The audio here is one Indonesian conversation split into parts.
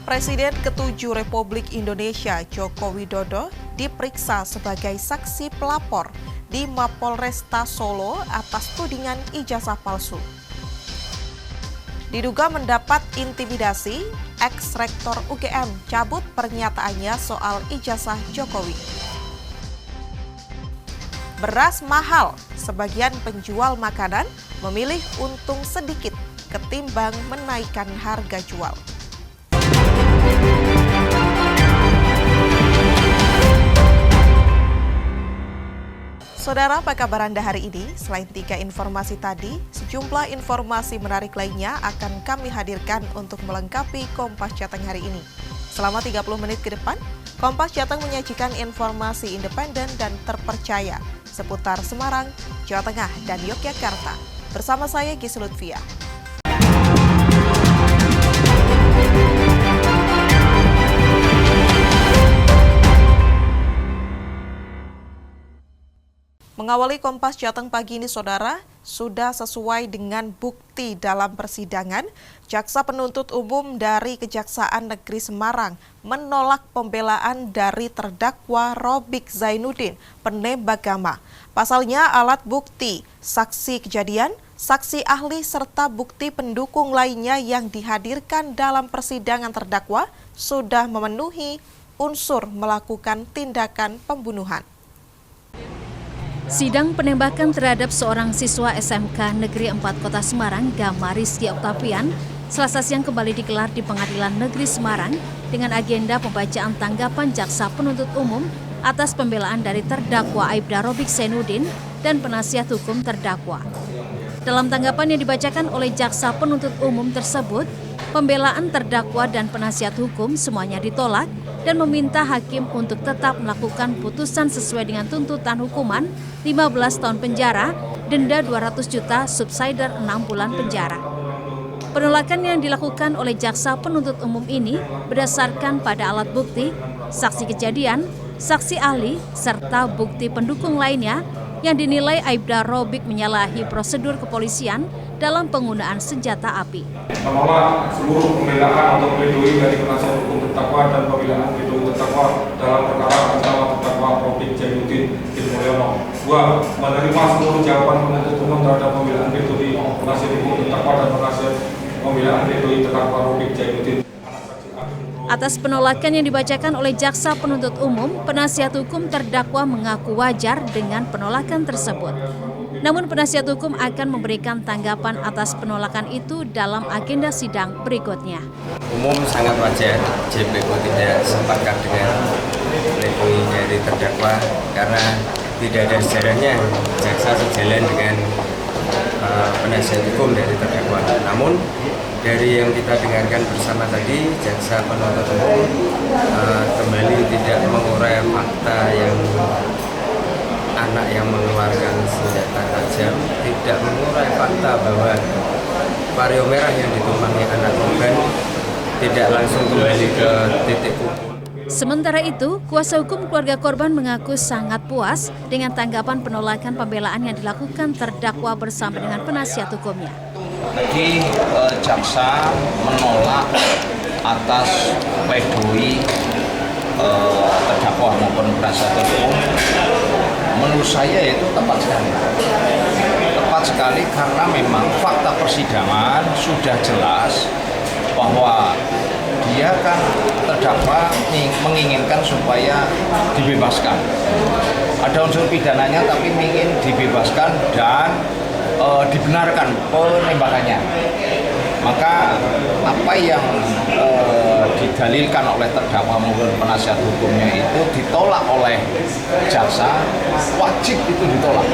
Presiden ke-7 Republik Indonesia Joko Widodo diperiksa sebagai saksi pelapor di Mapolresta Solo atas tudingan ijazah palsu. Diduga mendapat intimidasi, ex-rektor UGM cabut pernyataannya soal ijazah Jokowi. Beras mahal, sebagian penjual makanan memilih untung sedikit ketimbang menaikkan harga jual. Saudara, apa kabar Anda hari ini? Selain 3 informasi tadi, sejumlah informasi menarik lainnya akan kami hadirkan untuk melengkapi Kompas Jateng hari ini. Selama 30 menit ke depan, Kompas Jateng menyajikan informasi independen dan terpercaya seputar Semarang, Jawa Tengah, dan Yogyakarta. Bersama saya Gisy Lutfia. Mengawali Kompas Jateng pagi ini, Saudara, sudah sesuai dengan bukti dalam persidangan, Jaksa Penuntut Umum dari Kejaksaan Negeri Semarang menolak pembelaan dari terdakwa Robik Zainuddin, penembak gamma. Pasalnya alat bukti, saksi kejadian, saksi ahli serta bukti pendukung lainnya yang dihadirkan dalam persidangan terdakwa sudah memenuhi unsur melakukan tindakan pembunuhan. Sidang penembakan terhadap seorang siswa SMK Negeri 4 Kota Semarang, Gamma Rizky Oktavian, Selasa siang kembali digelar di Pengadilan Negeri Semarang dengan agenda pembacaan tanggapan Jaksa Penuntut Umum atas pembelaan dari terdakwa Aibda Robik Zainuddin dan penasihat hukum terdakwa. Dalam tanggapan yang dibacakan oleh Jaksa Penuntut Umum tersebut, pembelaan terdakwa dan penasihat hukum semuanya ditolak dan meminta hakim untuk tetap melakukan putusan sesuai dengan tuntutan hukuman 15 tahun penjara, denda 200 juta, subsidiar 6 bulan penjara. Penolakan yang dilakukan oleh Jaksa Penuntut Umum ini berdasarkan pada alat bukti, saksi kejadian, saksi ahli, serta bukti pendukung lainnya yang dinilai Aibda Robik menyalahi prosedur kepolisian dalam penggunaan senjata api. Menolak seluruh pembelaan atau pledoi dari penasihat hukum terdakwa dan pembelaan pledoi terdakwa dalam perkara bersama terdakwa Robik Zainuddin bin Mulyono. 2. Menerima seluruh jawaban penuntut umum terhadap pembelaan pledoi penasihat hukum terdakwa dan penasihat pembelaan pledoi terdakwa Robik Zainuddin. Atas penolakan yang dibacakan oleh Jaksa Penuntut Umum, penasihat hukum terdakwa mengaku wajar dengan penolakan tersebut. Namun penasihat hukum akan memberikan tanggapan atas penolakan itu dalam agenda sidang berikutnya. Umum sangat wajar JPU tidak sepakat dengan pledoi dari terdakwa karena tidak ada sejarahnya jaksa sejalan dengan penasihat hukum dari terdakwa. Namun dari yang kita dengarkan bersama tadi, Jaksa Penuntut Umum kembali tidak mengurai fakta yang anak yang mengeluarkan senjata tajam, tidak mengurai fakta bahwa vario merah yang ditumpangi anak korban tidak langsung kembali ke titik kumpul. Sementara itu, kuasa hukum keluarga korban mengaku sangat puas dengan tanggapan penolakan pembelaan yang dilakukan terdakwa bersama dengan penasihat hukumnya. Jadi jaksa menolak atas pledoi terdakwa maupun penasihat hukum. Menurut saya itu tepat sekali. Tepat sekali karena memang fakta persidangan sudah jelas bahwa dia kan terdakwa menginginkan supaya dibebaskan. Ada unsur pidananya tapi ingin dibebaskan dan dibenarkan penembakannya. Maka apa yang didalilkan oleh terdakwa maupun penasihat hukumnya itu ditolak oleh jaksa, wajib itu ditolak.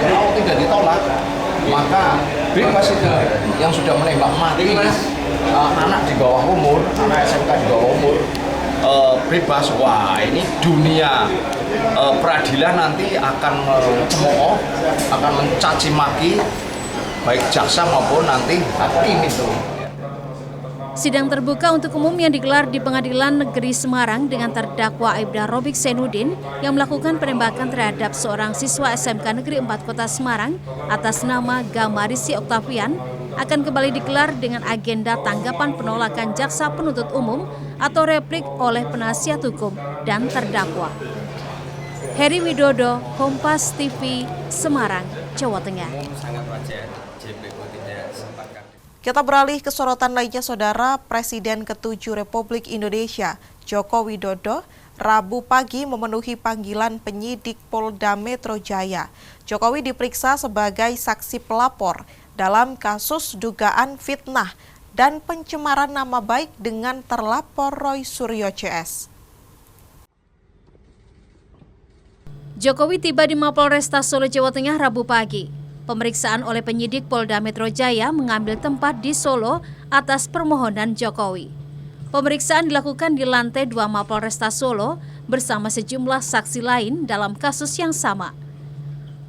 Kalau tidak ditolak, maka bebas itu yang sudah menembak mati anak di bawah umur, anak SMK di bawah umur bebas. Wah, ini dunia peradilan nanti akan mencemooh, akan mencaci maki baik jaksa maupun nanti hakim itu. Sidang terbuka untuk umum yang digelar di Pengadilan Negeri Semarang dengan terdakwa Aibda Robik Zainuddin yang melakukan penembakan terhadap seorang siswa SMK Negeri 4 Kota Semarang atas nama Gamma Rizky Oktavian akan kembali digelar dengan agenda tanggapan penolakan jaksa penuntut umum atau replik oleh penasihat hukum dan terdakwa. Heri Widodo, Kompas TV, Semarang, Jawa Tengah. Sangat wajar JPU tidak sepakat. Kita beralih ke sorotan lainnya, Saudara. Presiden ke-7 Republik Indonesia, Joko Widodo, Rabu pagi memenuhi panggilan penyidik Polda Metro Jaya. Jokowi diperiksa sebagai saksi pelapor dalam kasus dugaan fitnah dan pencemaran nama baik dengan terlapor Roy Suryo CS. Jokowi tiba di Mapolresta Solo, Jawa Tengah, Rabu pagi. Pemeriksaan oleh penyidik Polda Metro Jaya mengambil tempat di Solo atas permohonan Jokowi. Pemeriksaan dilakukan di lantai 2 Mapolresta Solo bersama sejumlah saksi lain dalam kasus yang sama.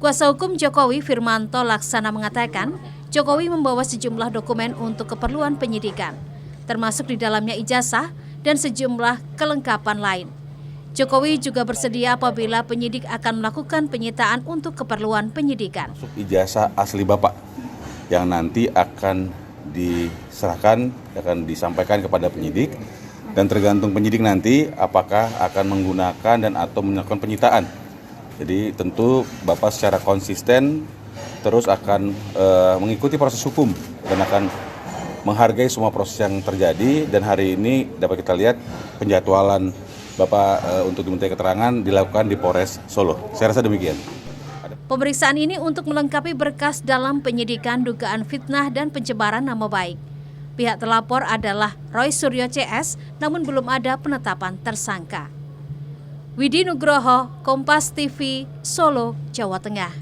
Kuasa hukum Jokowi, Firmanto Laksana, mengatakan Jokowi membawa sejumlah dokumen untuk keperluan penyidikan, termasuk di dalamnya ijazah dan sejumlah kelengkapan lain. Jokowi juga bersedia apabila penyidik akan melakukan penyitaan untuk keperluan penyidikan. Ijazah asli Bapak yang nanti akan diserahkan, akan disampaikan kepada penyidik, dan tergantung penyidik nanti apakah akan menggunakan dan atau melakukan penyitaan. Jadi tentu Bapak secara konsisten terus akan mengikuti proses hukum dan akan menghargai semua proses yang terjadi, dan hari ini dapat kita lihat penjadwalan Bapak untuk dimintai keterangan dilakukan di Polres Solo. Saya rasa demikian. Pemeriksaan ini untuk melengkapi berkas dalam penyidikan dugaan fitnah dan pencemaran nama baik. Pihak terlapor adalah Roy Suryo CS, namun belum ada penetapan tersangka. Widi Nugroho, Kompas TV, Solo, Jawa Tengah.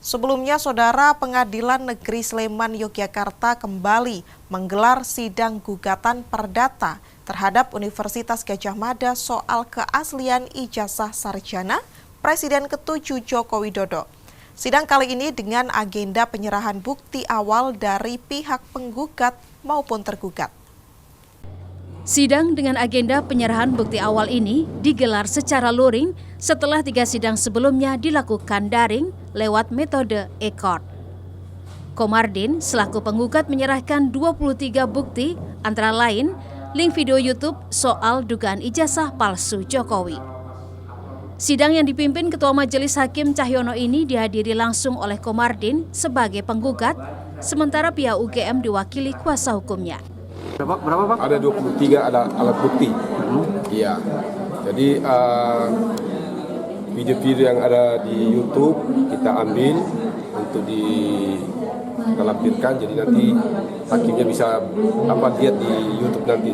Sebelumnya, Saudara, Pengadilan Negeri Sleman, Yogyakarta kembali menggelar sidang gugatan perdata terhadap Universitas Gadjah Mada soal keaslian ijazah sarjana Presiden ke-7 Joko Widodo. Sidang kali ini dengan agenda penyerahan bukti awal dari pihak penggugat maupun tergugat. Sidang dengan agenda penyerahan bukti awal ini digelar secara luring setelah 3 sidang sebelumnya dilakukan daring lewat metode e-court. Komardin selaku penggugat menyerahkan 23 bukti, antara lain link video YouTube soal dugaan ijazah palsu Jokowi. Sidang yang dipimpin Ketua Majelis Hakim Cahyono ini dihadiri langsung oleh Komardin sebagai penggugat, sementara pihak UGM diwakili kuasa hukumnya. Berapa Pak? Ada 23 ada alat bukti. Iya. Jadi video-video yang ada di YouTube kita ambil untuk kita lampirkan, jadi nanti hakimnya bisa lihat di YouTube nanti.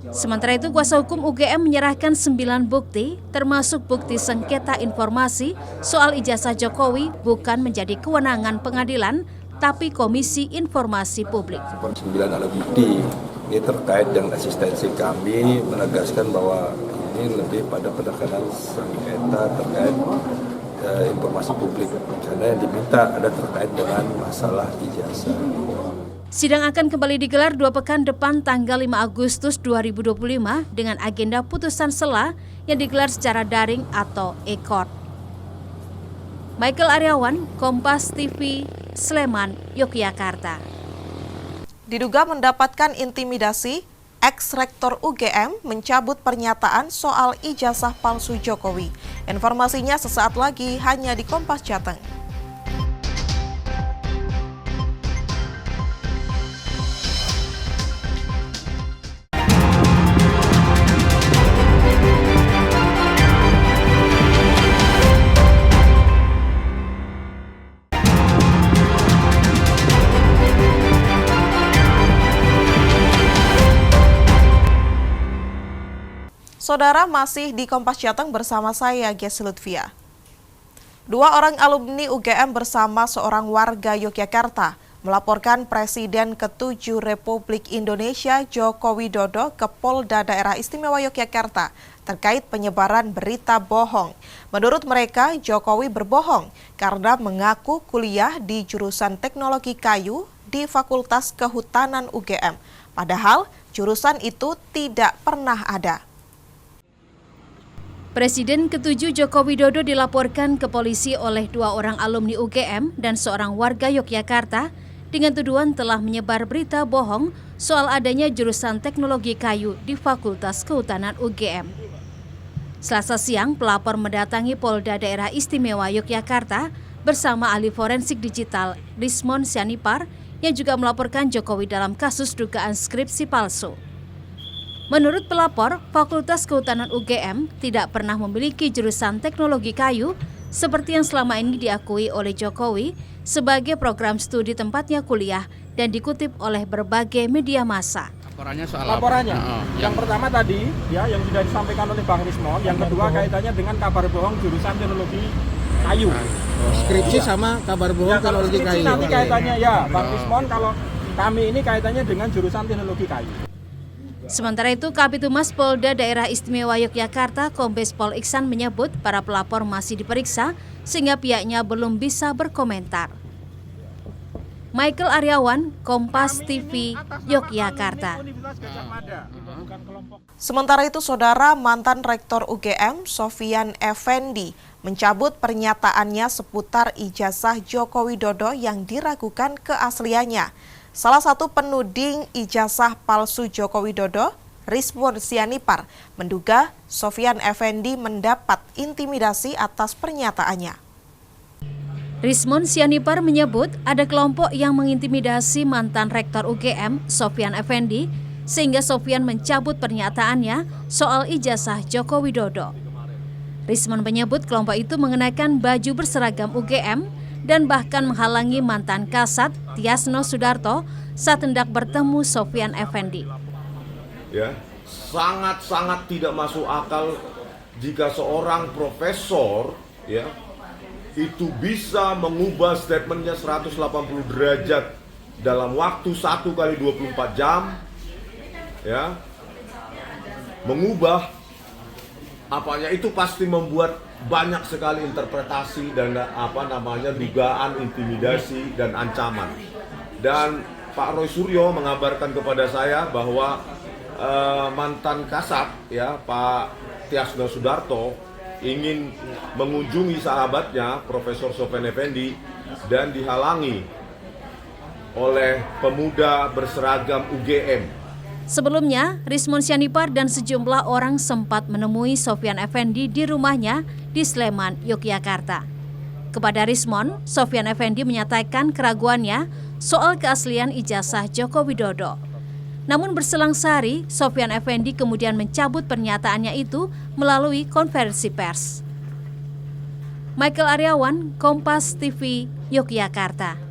Sementara itu, kuasa hukum UGM menyerahkan 9 bukti, termasuk bukti sengketa informasi soal ijazah Jokowi bukan menjadi kewenangan pengadilan, tapi Komisi Informasi Publik. 9 alat bukti ini terkait dengan asistensi kami menegaskan bahwa ini lebih pada penekanan sengketa terkait informasi publik, karena yang diminta ada terkait dengan masalah ijazah. Sidang akan kembali digelar 2 pekan depan tanggal 5 Agustus 2025 dengan agenda putusan sela yang digelar secara daring atau e-court. Michael Aryawan, Kompas TV, Sleman, Yogyakarta. Diduga mendapatkan intimidasi, ex-rektor UGM mencabut pernyataan soal ijazah palsu Jokowi. Informasinya sesaat lagi hanya di Kompas Jateng. Saudara, masih di Kompas Jateng bersama saya, Ges Lutfia. 2 orang alumni UGM bersama seorang warga Yogyakarta melaporkan Presiden ke-7 Republik Indonesia Joko Widodo ke Polda Daerah Istimewa Yogyakarta terkait penyebaran berita bohong. Menurut mereka, Jokowi berbohong karena mengaku kuliah di jurusan Teknologi Kayu di Fakultas Kehutanan UGM. Padahal jurusan itu tidak pernah ada. Presiden ke-7 Joko Widodo dilaporkan ke polisi oleh 2 orang alumni UGM dan seorang warga Yogyakarta dengan tuduhan telah menyebar berita bohong soal adanya jurusan teknologi kayu di Fakultas Kehutanan UGM. Selasa siang, pelapor mendatangi Polda Daerah Istimewa Yogyakarta bersama ahli forensik digital Rismon Sianipar yang juga melaporkan Jokowi dalam kasus dugaan skripsi palsu. Menurut pelapor, Fakultas Kehutanan UGM tidak pernah memiliki jurusan teknologi kayu seperti yang selama ini diakui oleh Jokowi sebagai program studi tempatnya kuliah dan dikutip oleh berbagai media massa. Laporannya, yang pertama tadi ya yang sudah disampaikan oleh Bang Rismon, yang kedua kaitannya dengan kabar bohong jurusan teknologi kayu. Skripsi sama kabar bohong teknologi kayu. Nanti kaitannya ya, Bang Rismon, kalau kami ini kaitannya dengan jurusan teknologi kayu. Sementara itu, Kabitumas Polda Daerah Istimewa Yogyakarta Kombes Pol Iksan menyebut para pelapor masih diperiksa sehingga pihaknya belum bisa berkomentar. Michael Aryawan, Kompas TV, Yogyakarta. Sementara itu, Saudara, mantan Rektor UGM, Sofyan Effendi, mencabut pernyataannya seputar ijazah Joko Widodo yang diragukan keasliannya. Salah satu penuding ijazah palsu Joko Widodo, Rismon Sianipar, menduga Sofyan Effendi mendapat intimidasi atas pernyataannya. Rismon Sianipar menyebut ada kelompok yang mengintimidasi mantan Rektor UGM, Sofyan Effendi, sehingga Sofyan mencabut pernyataannya soal ijazah Joko Widodo. Rismon menyebut kelompok itu mengenakan baju berseragam UGM dan bahkan menghalangi mantan Kasat Tiasno Sudarto saat hendak bertemu Sofyan Effendi. Ya, sangat-sangat tidak masuk akal jika seorang profesor ya itu bisa mengubah statementnya 180 derajat dalam waktu 1 kali 24 jam, ya, mengubah apanya itu pasti membuat banyak sekali interpretasi dan dugaan intimidasi dan ancaman. Dan Pak Roy Suryo mengabarkan kepada saya bahwa mantan Kasat ya Pak Tiasno Sudarto ingin mengunjungi sahabatnya Profesor Sofyan Effendi dan dihalangi oleh pemuda berseragam UGM. Sebelumnya, Rismon Sianipar dan sejumlah orang sempat menemui Sofyan Effendi di rumahnya di Sleman, Yogyakarta. Kepada Rismon, Sofyan Effendi menyatakan keraguannya soal keaslian ijazah Joko Widodo. Namun berselang sehari, Sofyan Effendi kemudian mencabut pernyataannya itu melalui konferensi pers. Michael Aryawan, Kompas TV, Yogyakarta.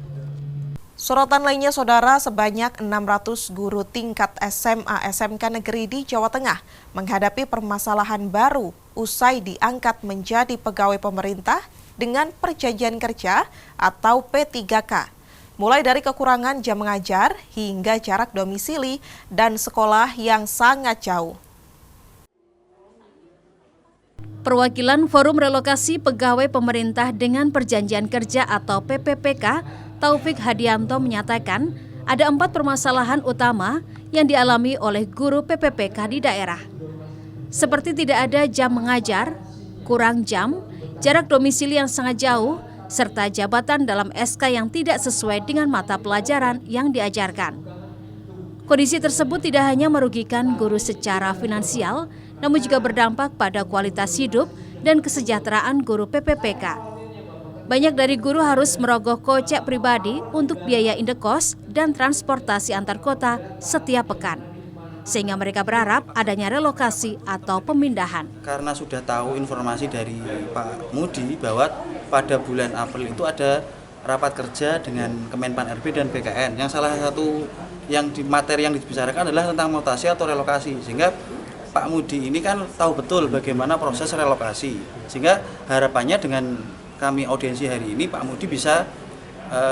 Sorotan lainnya, Saudara, sebanyak 600 guru tingkat SMA SMK negeri di Jawa Tengah menghadapi permasalahan baru usai diangkat menjadi pegawai pemerintah dengan perjanjian kerja atau P3K. Mulai dari kekurangan jam mengajar hingga jarak domisili dan sekolah yang sangat jauh. Perwakilan Forum Relokasi Pegawai Pemerintah dengan Perjanjian Kerja atau PPPK, Taufik Hadianto menyatakan ada 4 permasalahan utama yang dialami oleh guru PPPK di daerah. Seperti tidak ada jam mengajar, kurang jam, jarak domisili yang sangat jauh, serta jabatan dalam SK yang tidak sesuai dengan mata pelajaran yang diajarkan. Kondisi tersebut tidak hanya merugikan guru secara finansial, namun juga berdampak pada kualitas hidup dan kesejahteraan guru PPPK. Banyak dari guru harus merogoh kocek pribadi untuk biaya indekos dan transportasi antar kota setiap pekan. Sehingga mereka berharap adanya relokasi atau pemindahan. Karena sudah tahu informasi dari Pak Mudi bahwa pada bulan April itu ada rapat kerja dengan Kemenpan RB dan BKN. Yang salah satu yang di materi yang dibicarakan adalah tentang mutasi atau relokasi. Sehingga Pak Mudi ini kan tahu betul bagaimana proses relokasi. Sehingga harapannya dengan kami audiensi hari ini, Pak Mudi bisa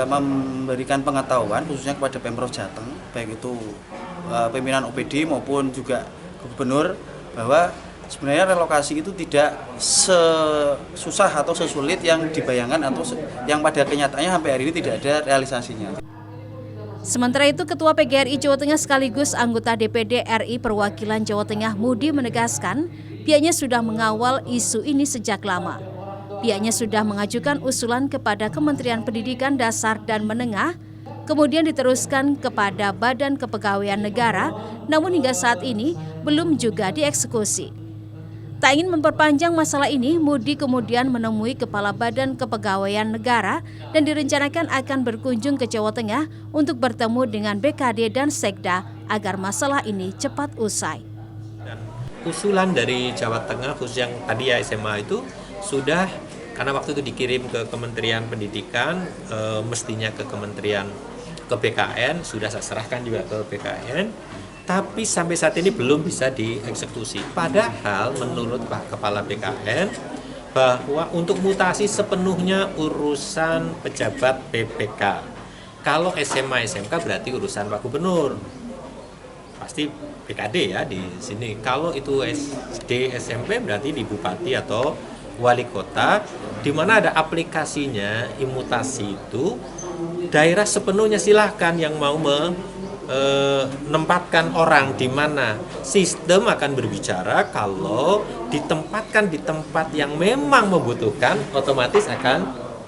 memberikan pengetahuan khususnya kepada Pemprov Jateng, baik itu pimpinan OPD maupun juga gubernur, bahwa sebenarnya relokasi itu tidak sesusah atau sesulit yang dibayangkan atau yang pada kenyataannya sampai hari ini tidak ada realisasinya. Sementara itu, Ketua PGRI Jawa Tengah sekaligus anggota DPD RI Perwakilan Jawa Tengah Mudi menegaskan pihaknya sudah mengawal isu ini sejak lama. Pihaknya sudah mengajukan usulan kepada Kementerian Pendidikan Dasar dan Menengah, kemudian diteruskan kepada Badan Kepegawaian Negara, namun hingga saat ini belum juga dieksekusi. Tak ingin memperpanjang masalah ini, Mudi kemudian menemui Kepala Badan Kepegawaian Negara dan direncanakan akan berkunjung ke Jawa Tengah untuk bertemu dengan BKD dan Sekda agar masalah ini cepat usai. Usulan dari Jawa Tengah, khusus yang tadi ya SMA itu, sudah karena waktu itu dikirim ke Kementerian Pendidikan, mestinya ke BKN, sudah saya serahkan juga ke BKN. Tapi sampai saat ini belum bisa dieksekusi. Padahal menurut Pak Kepala BKN bahwa untuk mutasi sepenuhnya urusan pejabat PPK. Kalau SMA SMK berarti urusan Pak Gubernur. Pasti BKD ya di sini. Kalau itu SD SMP berarti di Bupati atau Wali Kota, di mana ada aplikasinya imutasi itu. Daerah sepenuhnya silahkan yang mau menempatkan orang di mana. Sistem akan berbicara kalau ditempatkan di tempat yang memang membutuhkan, otomatis akan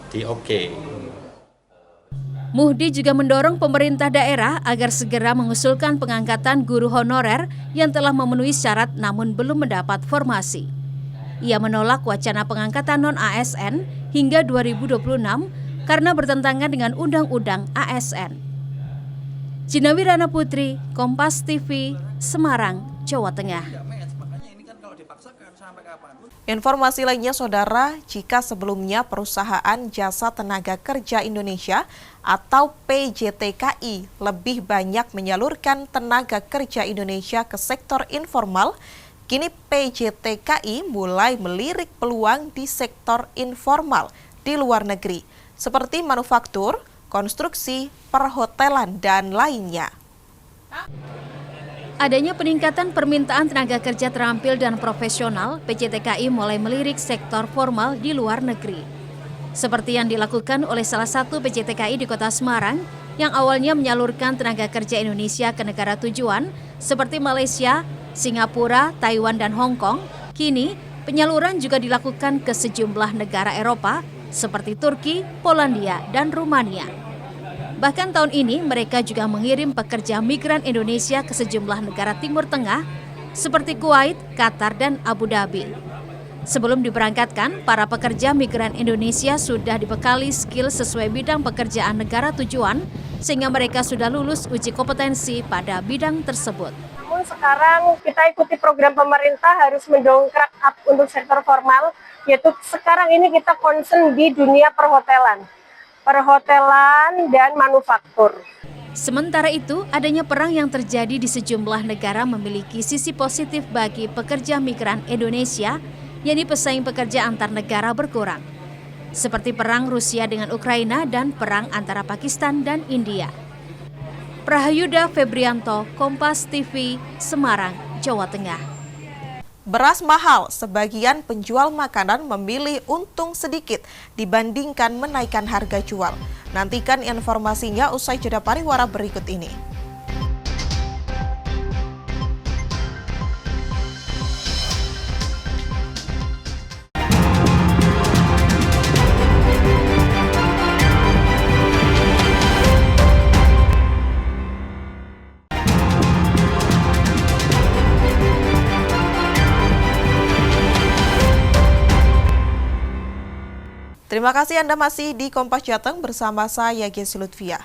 di-oke. Muhdi juga mendorong pemerintah daerah agar segera mengusulkan pengangkatan guru honorer yang telah memenuhi syarat namun belum mendapat formasi. Ia menolak wacana pengangkatan non-ASN hingga 2026 karena bertentangan dengan Undang-Undang ASN. Jinawi Rana Putri, Kompas TV, Semarang, Jawa Tengah. Informasi lainnya, Saudara, jika sebelumnya Perusahaan Jasa Tenaga Kerja Indonesia atau PJTKI lebih banyak menyalurkan tenaga kerja Indonesia ke sektor informal, kini PJTKI mulai melirik peluang di sektor informal di luar negeri, seperti manufaktur, konstruksi, perhotelan, dan lainnya. Adanya peningkatan permintaan tenaga kerja terampil dan profesional, PJTKI mulai melirik sektor formal di luar negeri. Seperti yang dilakukan oleh salah satu PJTKI di Kota Semarang, yang awalnya menyalurkan tenaga kerja Indonesia ke negara tujuan, seperti Malaysia, Singapura, Taiwan, dan Hong Kong. Kini, penyaluran juga dilakukan ke sejumlah negara Eropa, seperti Turki, Polandia, dan Rumania. Bahkan tahun ini mereka juga mengirim pekerja migran Indonesia ke sejumlah negara Timur Tengah seperti Kuwait, Qatar, dan Abu Dhabi. Sebelum diberangkatkan, para pekerja migran Indonesia sudah dibekali skill sesuai bidang pekerjaan negara tujuan sehingga mereka sudah lulus uji kompetensi pada bidang tersebut. Namun sekarang kita ikuti program pemerintah harus mendongkrak up untuk sektor formal, yaitu sekarang ini kita concern di dunia perhotelan dan manufaktur. Sementara itu, adanya perang yang terjadi di sejumlah negara memiliki sisi positif bagi pekerja migran Indonesia, yakni pesaing pekerja antar negara berkurang. Seperti perang Rusia dengan Ukraina dan perang antara Pakistan dan India. Prahayuda Febrianto, Kompas TV, Semarang, Jawa Tengah. Beras mahal, sebagian penjual makanan memilih untung sedikit dibandingkan menaikkan harga jual. Nantikan informasinya usai jeda pariwara berikut ini. Terima kasih Anda masih di Kompas Jateng bersama saya Gesi Lutfia.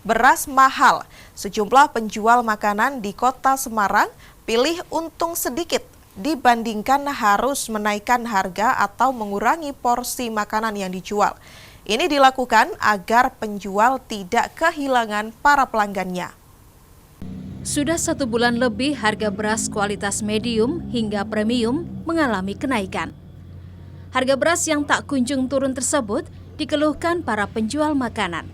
Beras mahal, sejumlah penjual makanan di Kota Semarang pilih untung sedikit dibandingkan harus menaikkan harga atau mengurangi porsi makanan yang dijual. Ini dilakukan agar penjual tidak kehilangan para pelanggannya. Sudah 1 bulan lebih harga beras kualitas medium hingga premium mengalami kenaikan. Harga beras yang tak kunjung turun tersebut dikeluhkan para penjual makanan.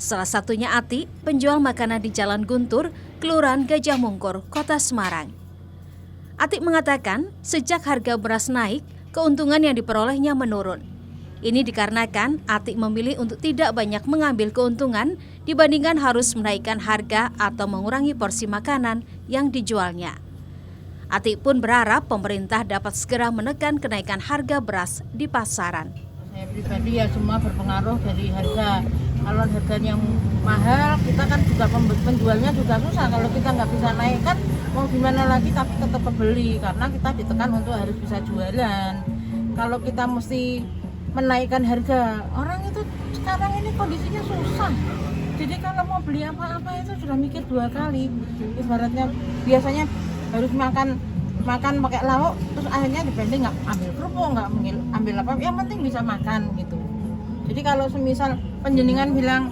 Salah satunya Ati, penjual makanan di Jalan Guntur, Kelurahan Gajah Mungkur, Kota Semarang. Ati mengatakan sejak harga beras naik, keuntungan yang diperolehnya menurun. Ini dikarenakan Ati memilih untuk tidak banyak mengambil keuntungan dibandingkan harus menaikkan harga atau mengurangi porsi makanan yang dijualnya. Atik pun berharap pemerintah dapat segera menekan kenaikan harga beras di pasaran. Saya pribadi ya semua berpengaruh dari harga. Kalau harganya mahal, kita kan juga penjualnya juga susah. Kalau kita nggak bisa naikkan, mau gimana lagi tapi tetap kebeli karena kita ditekan untuk harus bisa jualan. Kalau kita mesti menaikkan harga, orang itu sekarang ini kondisinya susah. Jadi kalau mau beli apa-apa itu sudah mikir 2 kali. Ibaratnya biasanya harus makan pakai lauk, terus akhirnya dibanding nggak ambil kerupuk, nggak ambil apa, yang penting bisa makan gitu. Jadi kalau semisal penjenengan bilang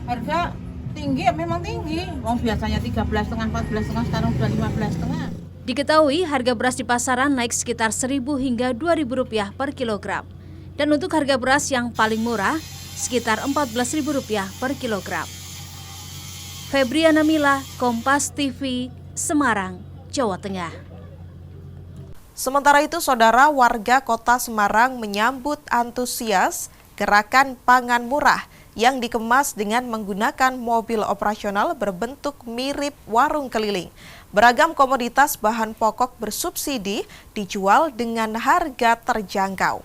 harga tinggi, ya memang tinggi. Wong biasanya 13,5, 14,5, sekarang sudah 15,5. Diketahui harga beras di pasaran naik sekitar Rp1.000 hingga Rp2.000 per kilogram. Dan untuk harga beras yang paling murah sekitar Rp14.000 per kilogram. Febriana Mila, Kompas TV, Semarang, Jawa Tengah. Sementara itu, saudara, warga Kota Semarang menyambut antusias gerakan pangan murah yang dikemas dengan menggunakan mobil operasional berbentuk mirip warung keliling. Beragam komoditas bahan pokok bersubsidi dijual dengan harga terjangkau.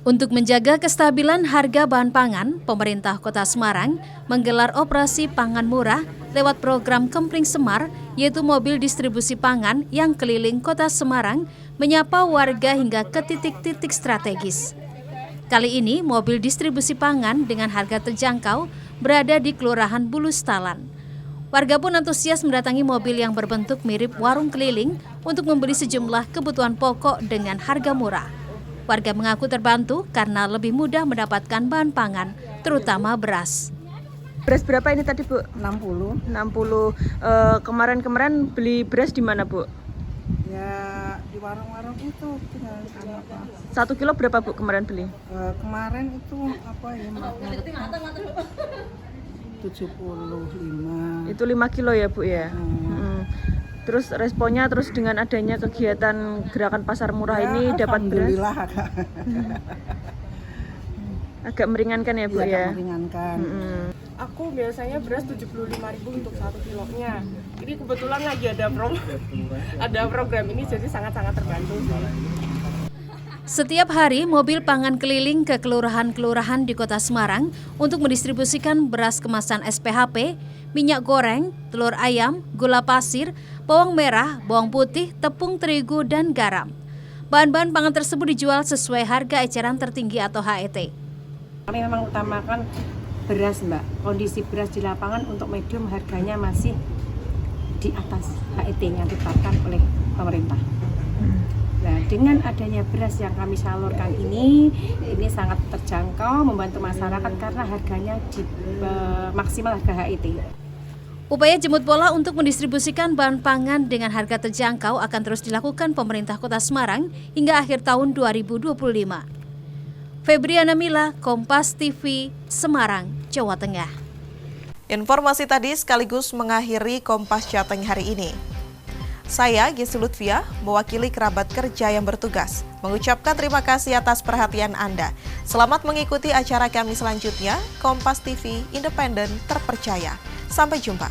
Untuk menjaga kestabilan harga bahan pangan, pemerintah Kota Semarang menggelar operasi pangan murah lewat program Kempling Semar, yaitu mobil distribusi pangan yang keliling Kota Semarang menyapa warga hingga ke titik-titik strategis. Kali ini, mobil distribusi pangan dengan harga terjangkau berada di Kelurahan Bulustalan. Warga pun antusias mendatangi mobil yang berbentuk mirip warung keliling untuk membeli sejumlah kebutuhan pokok dengan harga murah. Warga mengaku terbantu karena lebih mudah mendapatkan bahan pangan, terutama beras. Beras berapa ini tadi, Bu? 60. Kemarin beli beras di mana, Bu? Ya di warung-warung itu tinggal apa. 1 kilo berapa, Bu, kemarin beli? Kemarin itu apa ya? 75. Itu 5 kilo ya, Bu ya? Terus responnya dengan adanya kegiatan gerakan pasar murah ini dapat beras? Agak meringankan ya, Bu ya? Agak meringankan. Aku biasanya beras 75.000 untuk 1 kilonya. Ini kebetulan lagi ada program ini, jadi sangat-sangat terbantu. Setiap hari mobil pangan keliling ke kelurahan-kelurahan di Kota Semarang untuk mendistribusikan beras kemasan SPHP, minyak goreng, telur ayam, gula pasir, bawang merah, bawang putih, tepung terigu, dan garam. Bahan-bahan pangan tersebut dijual sesuai harga eceran tertinggi atau HET. Kami memang utamakan beras, Mbak. Kondisi beras di lapangan untuk medium harganya masih di atas HET yang ditetapkan oleh pemerintah. Nah, dengan adanya beras yang kami salurkan ini sangat terjangkau, membantu masyarakat karena harganya di maksimal harga HET. Upaya jemput bola untuk mendistribusikan bahan pangan dengan harga terjangkau akan terus dilakukan pemerintah Kota Semarang hingga akhir tahun 2025. Febriana Mila, Kompas TV, Semarang, Jawa Tengah. Informasi tadi sekaligus mengakhiri Kompas Jateng hari ini. Saya, Gesi Lutfia, mewakili kerabat kerja yang bertugas, mengucapkan terima kasih atas perhatian Anda. Selamat mengikuti acara kami selanjutnya, Kompas TV, independen, terpercaya. Sampai jumpa.